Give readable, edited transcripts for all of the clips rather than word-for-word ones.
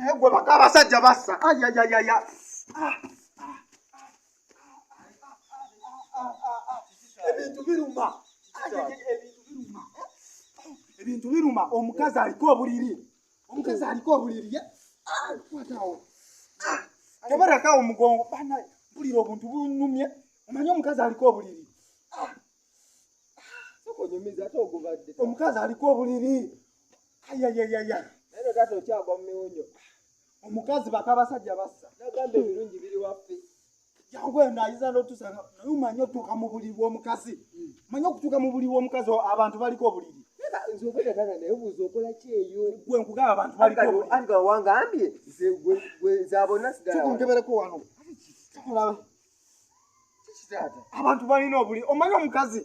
naye gwe Bakabassajja Bassa. Ayayayaya. Ebintu biruma. Ebintu biruma. Omukazi aliko obuliri. Omukazi aliko obuliri. Kwatawo. Tebarakawo omugongo. Bana bulira obuntu bunumye. Omanyi omukazi aliko obuliri. Sokonyumiza ate ogubadde. Omukazi aliko obuliri. Ayayayaya. Nero tato kyagwa mu miwunyo. Omukazi Bakabassajja Bassa. Nagambe ebirungi biri waffe. Jangwe nayiza n'otusanga naye umanyi otuuka mu buliri bw'omukazi. Manyi okutuuka mu buliri bw'omukazi abantu baliko obuliri. Nze obwedda kana naye obuuza okola ki eyo? Gwe nkugaba abantu baliko obuliri. Anga wangambye gwe nzabona sigala. Tukunkebereko wano. Kikitaata. Abantu balina obuliri. Omanyi omukazi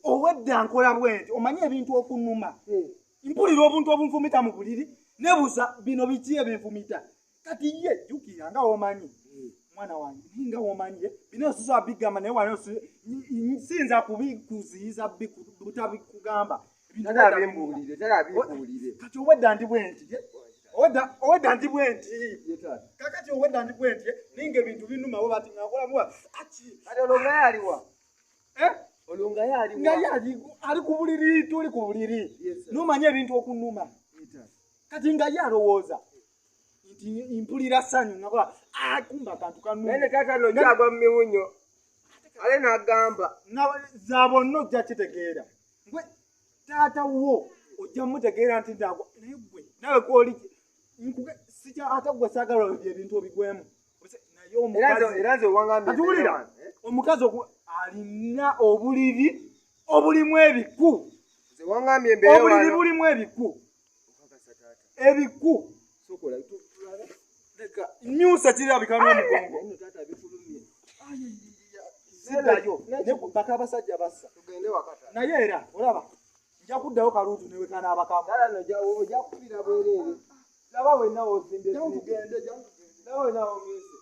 owedda nkola bwenti omanyi ebintu okunuma. Mpulira obuntu obunfumita mu buliri nebuuza bino biki ebinfumita. Kati ye jjukira nga womanyi. Mwana wange ninga womanyi bino susa bigamba naye wano sinza kubikuziyiza butabikugamba. Tarabimbulire. Kati owedda ndi bwenti. Owedda ndi bwenti. Kakati owedda ndi bwenti ninga ebintu binuma bo bati ngakola muwa. Kati olonga yaliwa. Olonga yaliwa. Nga yali ali ku buliri tuli ku buliri. Nomanya ebintu okunuma. Kati nga yalowooza nti mpulira ssanyu ngakola kumba kantu kanuma. Nene tata no kyagwa mu miwunyo. Ale n'agamba. Zabonna ojja kitegeera. Gwe taata wo ojja mutegeera nti ndagwa naye gwe nawe kwoli ate gwe saagala ebintu obigwemu. Naye omukazi era nze wangambye. Kati wulira omukazi alina obuliri obulimu ebiku. Nze wangambye mbeera wano. Obuliri bulimu ebiku. Ebiku. Sokola leka nyusa kirabika n'omugongo. Nno taata bifulumye. Siddayo ne Bakabassajja Bassa. Tugende wakata. Naye era olaba nja kuddayo kaluutu ne wekana abakamu. Kala no ojja kupira bwereere. Laba wenna w'ozimbye. Tugende. Laba wenna w'omwese.